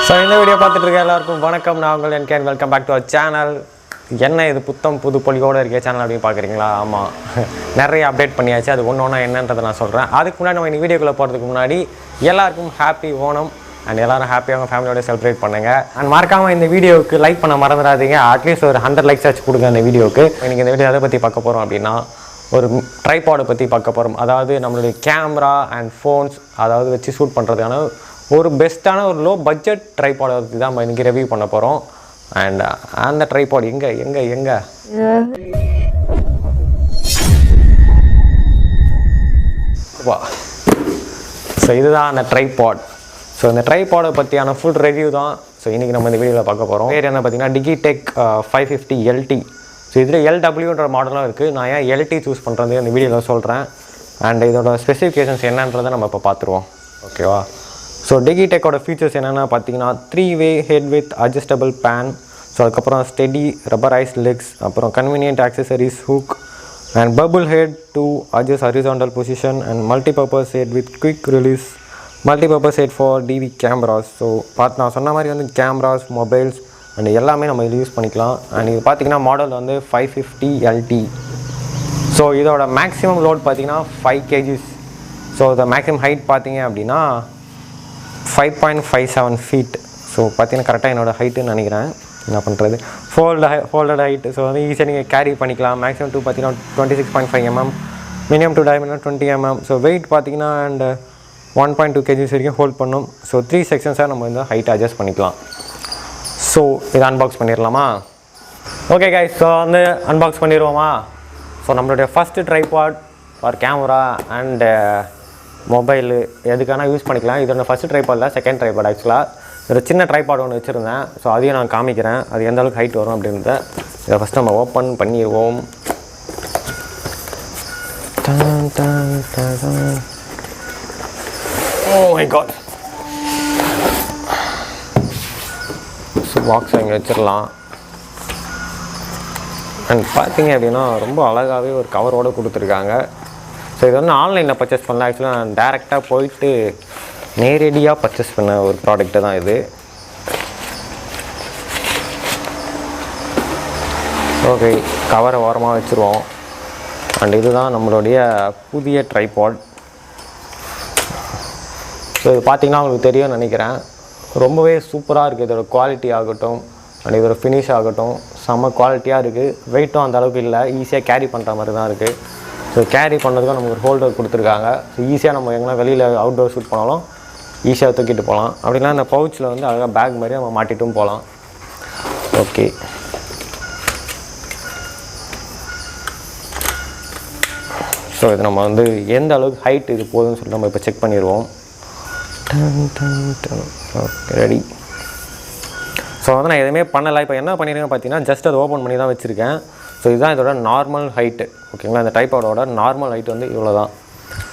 So இந்த video பார்த்துட்டு இருக்க எல்லாருக்கும் வணக்கம். நான் உங்கள் என்கேன். Welcome back to our channel. என்ன இது புத்தம் புது பொலியோடு இருக்க சேனல் அப்படின்னு பார்க்குறீங்களா? ஆமாம், நிறைய அப்டேட் பண்ணியாச்சு. அது ஒன்று ஒன்றா என்னன்றதை நான் சொல்கிறேன். அதுக்கு முன்னாடி நம்ம இந்த வீடியோக்குள்ளே போகிறதுக்கு முன்னாடி எல்லாருக்கும் ஹாப்பி ஓணம் அண்ட் எல்லோரும் ஹாப்பியாக அவங்க ஃபேமிலியோட செலிப்ரேட் பண்ணுங்கள். அண்ட் மறக்காமல் இந்த வீடியோவுக்கு லைக் பண்ண மறந்துடாதீங்க. அட்லீஸ்ட் ஒரு 100 லைக்ஸ் ஆச்சு கொடுங்க இந்த வீடியோவுக்கு. இன்றைக்கி இந்த வீடியோ எதை பற்றி பார்க்க போகிறோம் அப்படின்னா, ஒரு ட்ரைபாடை பற்றி பார்க்க போகிறோம். அதாவது நம்மளுடைய கேமரா அண்ட் ஃபோன்ஸ் அதாவது வச்சு ஷூட் பண்ணுறதுக்கான ஒரு பெஸ்ட்டான ஒரு லோ பட்ஜெட் ட்ரைபாடை பற்றி தான் நம்ம இன்றைக்கி ரிவ்யூ பண்ண போகிறோம். அண்ட் அந்த ட்ரைபாட் எங்கே வா. ஸோ இதுதான் அந்த ட்ரைபாட். ஸோ இந்த ட்ரைபாடை பற்றியான ஃபுல் ரிவ்யூ தான் ஸோ இன்றைக்கி நம்ம இந்த வீடியோவில் பார்க்க போகிறோம். பேர் என்ன பார்த்தீங்கன்னா டிகிடெக் 550 LT. ஸோ இதில் LWன்ற மாடலும் இருக்குது. நான் ஏன் LT சூஸ் பண்ணுறது இந்த வீடியோவில் சொல்கிறேன். அண்ட் இதோட ஸ்பெசிஃபிகேஷன்ஸ் என்னன்றதை நம்ம இப்போ பார்த்துருவோம். ஓகேவா? ஸோ டிகிடெக்கோட ஃபீச்சர்ஸ் என்னென்னா பார்த்தீங்கன்னா 3-way head with adjustable pan. So அதுக்கப்புறம் ஸ்டெடி ரப்பரைஸ்ட் லெக்ஸ், அப்புறம் convenient accessories hook and bubble head to adjust horizontal position and multipurpose head with quick release multipurpose head for TV cameras. So நான் சொன்ன மாதிரி வந்து cameras, mobiles and எல்லாமே நம்ம இதில் use பண்ணிக்கலாம். அண்ட் இது பார்த்திங்கன்னா மாடல் வந்து 550 LT. ஸோ இதோட மேக்ஸிமம் லோட் பார்த்திங்கன்னா 5 kgs. ஸோ இந்த மேக்ஸிமம் ஹைட் பார்த்திங்க அப்படின்னா 5.57 feet. ஸோ பார்த்தீங்கன்னா கரெக்டாக என்னோடய ஹைட்டுன்னு நினைக்கிறேன். என்ன பண்ணுறது, ஃபோல்டட் ஹைட்டு. ஸோ வந்து ஈஸியாக நீங்கள் கேரி பண்ணிக்கலாம். மேக்ஸிமம் டூ பார்த்தீங்கன்னா 26.5 mm, minimum 2 dimension 20 mm. So weight பார்த்தீங்கன்னா அண்ட் 1.2 kgs வரைக்கும் ஹோல்ட் பண்ணும். ஸோ 3 sections நம்ம வந்து ஹைட் அட்ஜஸ்ட் பண்ணிக்கலாம். ஸோ இதை அன்பாக்ஸ் பண்ணிடலாமா? ஓகே கைஸ், ஸோ வந்து அன்பாக்ஸ் பண்ணிடுவோமா? ஸோ நம்மளுடைய first tripod for camera and mobile எதுக்கான யூஸ் பண்ணிக்கலாம். இதோட ஃபஸ்ட்டு ட்ரைபாட் இல்லை, செகண்ட் ட்ரைபாட். ஆக்சுவலாக ஒரு சின்ன ட்ரைபாட் ஒன்று வச்சுருந்தேன். ஸோ அதையும் நான் காமிக்கிறேன், அது எந்த அளவுக்கு ஹைட் வரும் அப்படின்றத. இதை ஃபஸ்ட்டு நம்ம ஓப்பன் பண்ணிடுவோம். Oh my God. ஸோ பாக்ஸை இங்கே வச்சிடலாம். அண்ட் பார்த்தீங்க அப்படின்னா ரொம்ப அழகாகவே ஒரு கவரோடு கொடுத்துருக்காங்க. ஸோ இது வந்து ஆன்லைனில் பர்ச்சேஸ் பண்ணல. ஆக்சுவலாக நான் டேரெக்டாக போயிட்டு நேரடியாக பர்ச்சேஸ் பண்ண ஒரு ப்ராடக்ட்டு தான் இது. ஓகே, கவரை ஓரமாக வச்சுருவோம். அண்ட் இதுதான் நம்மளுடைய புதிய ட்ரைபாட். ஸோ இது பார்த்திங்கன்னா உங்களுக்கு தெரியும்னு நினைக்கிறேன். ரொம்பவே சூப்பராக இருக்குது. இதோட குவாலிட்டி ஆகட்டும் அண்ட் இதோட ஃபினிஷ் ஆகட்டும் செம்ம குவாலிட்டியாக இருக்குது. வெயிட்டும் அந்த அளவுக்கு இல்லை, ஈஸியாக கேரி பண்ணுற மாதிரி தான் இருக்குது. ஸோ கேரி பண்ணுறதுக்கும் நமக்கு ஒரு ஹோல்டர் கொடுத்துருக்காங்க. ஸோ ஈஸியாக நம்ம எங்கன்னா வெளியில் அவுட்டோர் ஷூட் பண்ணாலும் ஈஸியாக தூக்கிட்டு போகலாம். அப்படின்னா இந்த பவுச்சில் வந்து அழகாக பேக் மாதிரி நம்ம மாட்டிட்டும் போகலாம். ஓகே, ஸோ இது நம்ம வந்து எந்த அளவுக்கு ஹைட் இது போகுதுன்னு சொல்லிட்டு நம்ம இப்போ செக் பண்ணிடுவோம். Okay, ready. ஸோ வந்து நான் எதுவுமே பண்ணலை. இப்போ என்ன பண்ணியிருக்கேன் பார்த்தீங்கன்னா, ஜஸ்ட் அதை ஓப்பன் பண்ணி தான் வச்சுருக்கேன். ஸோ இதுதான் இதோட நார்மல் ஹைட்டு. ஓகேங்களா? இந்த ட்ரைபாடோட நார்மல் ஹைட் வந்து இவ்வளோ தான்.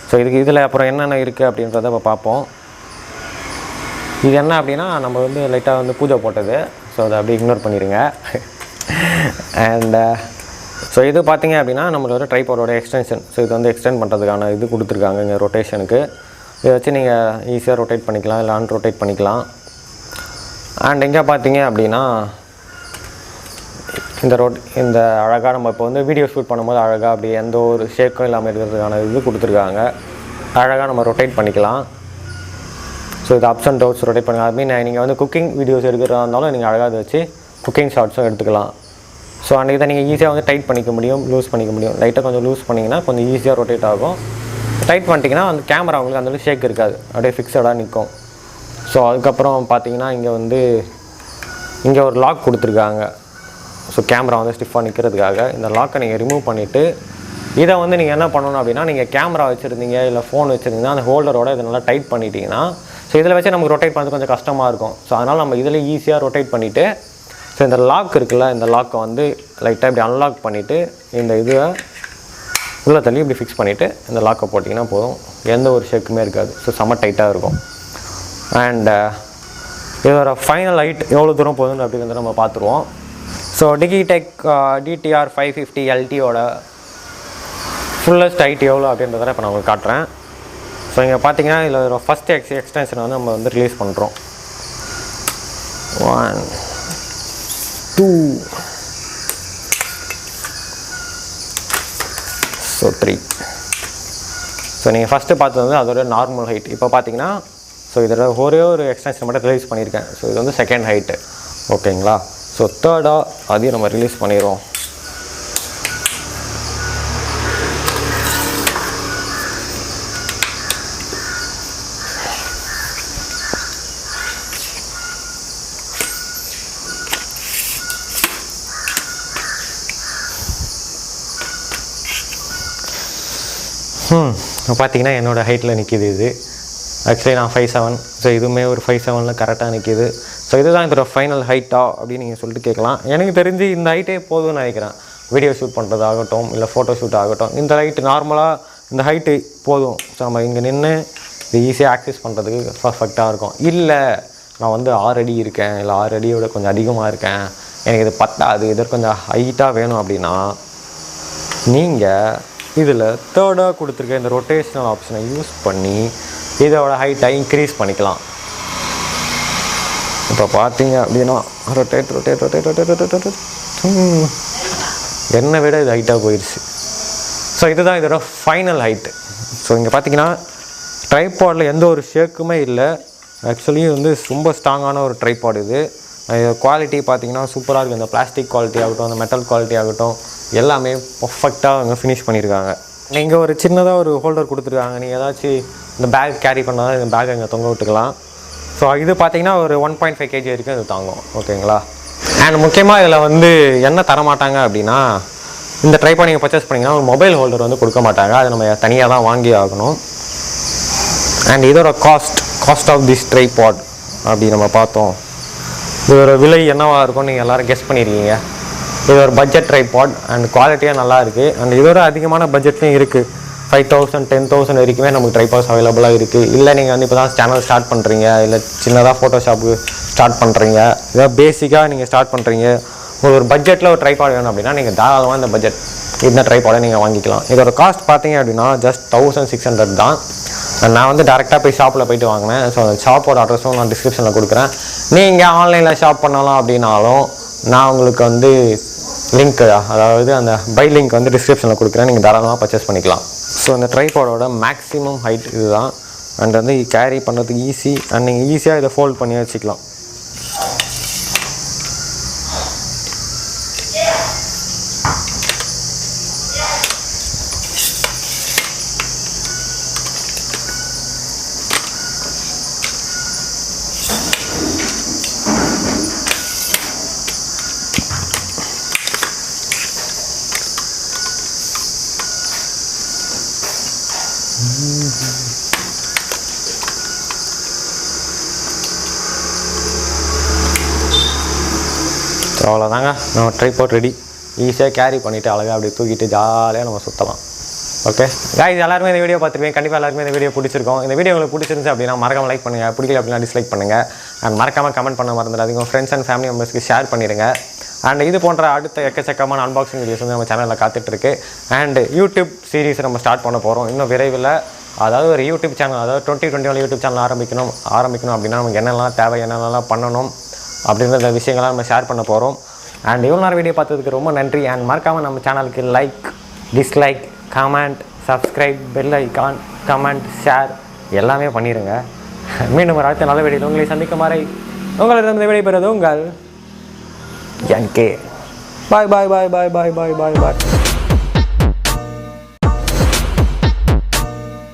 ஸோ இதில் அப்புறம் என்னென்ன இருக்குது அப்படின்றத இப்போ பார்ப்போம். இது என்ன அப்படின்னா, நம்ம வந்து லைட்டாக வந்து பூஜை போட்டது. ஸோ அதை அப்படியே இக்னோர் பண்ணிடுங்க. அண்ட் ஸோ இது பார்த்திங்க அப்படின்னா நம்மளோட ட்ரைபாடோட எக்ஸ்டென்ஷன். ஸோ இது வந்து எக்ஸ்டெண்ட் பண்ணுறதுக்கான இது கொடுத்துருக்காங்க இங்கே ரொட்டேஷனுக்கு. இதை வச்சு நீங்கள் ஈஸியாக ரொட்டேட் பண்ணிக்கலாம், இல்லை அன்ரொட்டேட் பண்ணிக்கலாம். அண்ட் எங்கே பார்த்தீங்க அப்படின்னா இந்த அழகாக நம்ம இப்போ வந்து வீடியோ ஷூட் பண்ணும்போது அழகாக அப்படியே எந்த ஒரு ஷேக்கும் இல்லாமல் இருக்கிறதுக்கான இது கொடுத்துருக்காங்க. அழகாக நம்ம ரொட்டேட் பண்ணிக்கலாம். ஸோ இது அப்ஸ் அண்ட் டவுன்ஸ் ரொட்டேட் பண்ணிக்கலாம். அதுமாதிரி நீங்கள் வந்து குக்கிங் வீடியோஸ் எடுக்கிறதா இருந்தாலும் நீங்கள் அழகாக அதை வச்சு குக்கிங் ஷார்ட்ஸும் எடுத்துக்கலாம். ஸோ அன்றைக்கி இதை நீங்கள் ஈஸியாக வந்து டைட் பண்ணிக்க முடியும், லூஸ் பண்ணிக்க முடியும். லைட்டாக கொஞ்சம் லூஸ் பண்ணிங்கன்னா கொஞ்சம் ஈஸியாக ரொட்டேட் ஆகும். டைட் பண்ணிட்டீங்கன்னா அந்த கேமரா உங்களுக்கு அந்தளவுக்கு ஷேக் இருக்காது, அப்படியே ஃபிக்ஸடாக நிற்கும். ஸோ அதுக்கப்புறம் பார்த்தீங்கன்னா இங்கே ஒரு லாக் கொடுத்துருக்காங்க. ஸோ கேமரா வந்து ஸ்டிஃபாக நிற்கிறதுக்காக இந்த லாக்கை நீங்கள் ரிமூவ் பண்ணிவிட்டு இதை வந்து நீங்கள் என்ன பண்ணணும் அப்படின்னா, நீங்கள் கேமரா வச்சுருந்தீங்க இல்லை ஃபோன் வச்சுருந்தீங்கன்னா அந்த ஹோல்டரோட இதை நல்லா டைட் பண்ணிட்டீங்கன்னா, ஸோ இதில் வச்சு நமக்கு ரொட்டேட் பண்ணுறது கொஞ்சம் கஷ்டமாக இருக்கும். ஸோ அதனால் நம்ம இதில் ஈஸியாக ரொட்டேட் பண்ணிவிட்டு, ஸோ இந்த லாக் இருக்குல்ல, இந்த லாக்கை வந்து லைட்டாக இப்படி அன்லாக் பண்ணிவிட்டு இந்த இதை உள்ளே தள்ளி இப்படி ஃபிக்ஸ் பண்ணிவிட்டு இந்த லாக்கை போட்டிங்கன்னா போதும். எந்த ஒரு ஷேக்குமே இருக்காது. ஸோ செம்ம டைட்டாக இருக்கும். அண்ட் இதோட ஃபைனல் ஹைட் எவ்வளோ தூரம் போகுதுன்னு அப்படிங்கிறத நம்ம பார்த்துருவோம். ஸோ டிகிடெக் DTR 550 LTயோட ஃபுல்லஸ்ட் ஹைட் எவ்வளோ அப்படின்றத இப்போ நான் உங்களுக்கு காட்டுறேன். ஸோ இங்கே பார்த்தீங்கன்னா இதில் ஃபஸ்ட் எக்ஸ்டென்ஷனை வந்து நம்ம வந்து ரிலீஸ் பண்ணுறோம். 1 2 ஸோ 3. ஸோ நீங்கள் ஃபஸ்ட்டு பார்த்தது வந்து அதோட நார்மல் ஹைட். இப்போ பார்த்தீங்கன்னா ஸோ இதோட ஒரே ஒரு எக்ஸ்டென்ஷன் மட்டும் ரிலீஸ் பண்ணியிருக்கேன். ஸோ இது வந்து செகண்ட் ஹைட்டு. ஓகேங்களா? ஸோ தேர்டாக அதையும் நம்ம ரிலீஸ் பண்ணிடுவோம். பார்த்தீங்கன்னா என்னோடய ஹைட்டில் நிற்கிது இது. ஆக்சுவலி நான் 5'7". ஸோ இதுவுமே ஒரு 5'7" கரெக்டாக நிற்கிது. ஸோ இதுதான் இதோட ஃபைனல் ஹைட்டா அப்படின்னு நீங்கள் சொல்லிட்டு கேட்கலாம். எனக்கு தெரிஞ்சு இந்த ஹைட்டே போதும்னு நினைக்கிறேன். வீடியோ ஷூட் பண்ணுறதாகட்டும் இல்லை ஃபோட்டோ ஷூட் ஆகட்டும், இந்த ஹைட்டு நார்மலாக இந்த ஹைட்டு போதும். ஸோ நம்ம இங்கே நின்று இது ஈஸியாக ஆக்சஸ் பண்ணுறதுக்கு பர்ஃபெக்டாக இருக்கும். இல்லை நான் வந்து 6 அடி இருக்கேன், இல்லை 6 அடியோட கொஞ்சம் அதிகமாக இருக்கேன், எனக்கு இது பத்தாது, இதற்கு கொஞ்சம் ஹைட்டாக வேணும் அப்படின்னா நீங்கள் இதில் தேர்டாக கொடுத்துருக்க இந்த ரொட்டேஷனல் ஆப்ஷனை யூஸ் பண்ணி இதோட ஹைட்டை இன்க்ரீஸ் பண்ணிக்கலாம். இப்போ பார்த்தீங்க அப்படின்னா ரொட்டேட் என்னை விட இது ஹைட்டாக போயிடுச்சு. ஸோ இதுதான் இதோட ஃபைனல் ஹைட்டு. ஸோ இங்கே பார்த்தீங்கன்னா ட்ரைபாடில் எந்த ஒரு ஷேக்குமே இல்லை. ஆக்சுவலி வந்து ரொம்ப ஸ்ட்ராங்கான ஒரு ட்ரைபாட் இது. குவாலிட்டி பார்த்தீங்கன்னா சூப்பராக இருக்குது. இந்த பிளாஸ்டிக் குவாலிட்டி ஆகட்டும், அந்த மெட்டல் குவாலிட்டி ஆகட்டும், எல்லாமே பர்ஃபெக்டாக அங்கே ஃபினிஷ் பண்ணியிருக்காங்க. நீங்கள் ஒரு சின்னதாக ஒரு ஹோல்டர் கொடுத்துருக்காங்க. நீங்கள் ஏதாச்சும் இந்த பேக் கேரி பண்ணால் இந்த பேக் அங்கே தொங்க விட்டுக்கலாம். ஸோ இது பார்த்தீங்கன்னா ஒரு 1.5 kg வரைக்கும் இது தாங்கும். ஓகேங்களா? அண்ட் முக்கியமாக இதில் வந்து என்ன தரமாட்டாங்க அப்படின்னா, இந்த ட்ரைபாட் நீங்கள் பர்ச்சேஸ் பண்ணிங்கன்னா ஒரு மொபைல் ஹோல்டர் வந்து கொடுக்க மாட்டாங்க. அதை நம்ம தனியாக தான் வாங்கி ஆகணும். அண்ட் இதோட காஸ்ட் ஆஃப் திஸ் ட்ரைபாட் அப்படி நம்ம பார்த்தோம். இதோட விலை என்னவாக இருக்கும் நீங்கள் எல்லோரும் கெஸ் பண்ணியிருக்கீங்க. இது ஒரு பட்ஜெட் ட்ரைபாட் அண்ட் குவாலிட்டியாக நல்லா இருக்குது. அண்ட் இதோட அதிகமான பட்ஜெட்லையும் இருக்குது. 5,000 10,000 வரைக்குமே நமக்கு ட்ரைபாட்ஸ் அவைலபிளாக இருக்குது. இல்லை நீங்கள் வந்து இப்போ தான் சேனல் ஸ்டார்ட் பண்ணுறீங்க, இல்லை சின்னதாக ஃபோட்டோஷாப்புக்கு ஸ்டார்ட் பண்ணுறீங்க, இதாவது பேசிக்காக நீங்கள் ஸ்டார்ட் பண்ணுறீங்க, ஒரு பட்ஜெட்டில் ஒரு ட்ரைபாட் வேணும் அப்படின்னா நீங்கள் தாராளமாக இந்த பட்ஜெட் இந்த ட்ரைபாடை நீங்கள் வாங்கிக்கலாம். இதோட காஸ்ட் பார்த்தீங்க அப்படின்னா ஜஸ்ட் 1600 தான். நான் வந்து டேரெக்டாக போய் ஷாப்பில் போயிட்டு வாங்கினேன். ஸோ அந்த ஷாப்போட அட்ரஸும் நான் டிஸ்கிரிப்ஷனில் கொடுக்குறேன். நீங்கள் ஆன்லைனில் ஷாப் பண்ணலாம் அப்படின்னாலும் நான் உங்களுக்கு வந்து லிங்க், அதாவது அந்த பை லிங்க் வந்து டிஸ்கிரிப்ஷனில் கொடுக்குறேன். நீங்கள் தாராளமாக பர்ச்சேஸ் பண்ணிக்கலாம். ஸோ இந்த ட்ரைபாடோட மேக்ஸிமம் ஹைட் இதுதான். அண்ட் வந்து கேரி பண்ணுறதுக்கு ஈஸி. அண்ட் நீங்கள் ஈஸியாக இதை ஃபோல்ட் பண்ணி வச்சுக்கலாம். ஸோ அவ்வளோதாங்க, நம்ம ட்ரைபாட் ரெடி. ஈஸியாக கேரி பண்ணிவிட்டு அழகாக அப்படி தூக்கிட்டு ஜாலியாக நம்ம சுற்றலாம். ஓகே गाइस, எல்லாருமே இந்த வீடியோ பார்த்துருப்பீங்க. கண்டிப்பாக எல்லாருமே இந்த வீடியோ பிடிச்சிருக்கும். இந்த வீடியோ உங்களுக்கு பிடிச்சிருந்துச்சு அப்படின்னா மறக்காம லைக் பண்ணுங்கள். பிடிக்கல அப்படின்னா டிஸ்லைக் பண்ணுங்கள். அண்ட் மறக்காமல் கமெண்ட் பண்ண மறந்துடாதீங்க. உங்கள் ஃப்ரெண்ட்ஸ் அண்ட் ஃபேமிலி மெம்பர்ஸ்க்கு ஷேர் பண்ணிடுங்க. அண்ட் இது போன்ற அடுத்த எக்கச்சக்கமான அன்பாக்சிங் வீடியோஸ் வந்து நம்ம சேனலில் காத்துட்ருக்கு. அண்ட் யூடியூப் சீரீஸ் நம்ம ஸ்டார்ட் பண்ண போகிறோம் இன்னும் விரைவில். அதாவது ஒரு யூடியூப் சேனல், அதாவது 2021 யூடியூப் சேனல் ஆரம்பிக்கணும் அப்படின்னா நமக்கு என்னெல்லாம் தேவை, என்னென்னலாம் பண்ணணும் அப்படின்ற விஷயங்கள்லாம் நம்ம ஷேர் பண்ண போகிறோம். அண்ட் இவ்வளோ நேரம் வீடியோ பார்த்ததுக்கு ரொம்ப நன்றி. அண்ட் மறக்காமல் நம்ம சேனலுக்கு like, dislike, comment, subscribe, bell icon, comment, share எல்லாமே பண்ணிடுங்க. மீண்டும் ஒரு அடுத்த நல்ல வீடியோவில் உங்களை சந்திக்கும் வரை உங்களிடம் விடைபெறுவது உங்கள் என்கே. பாய் பாய் பாய் பாய் பாய் பாய் பாய் பாய்.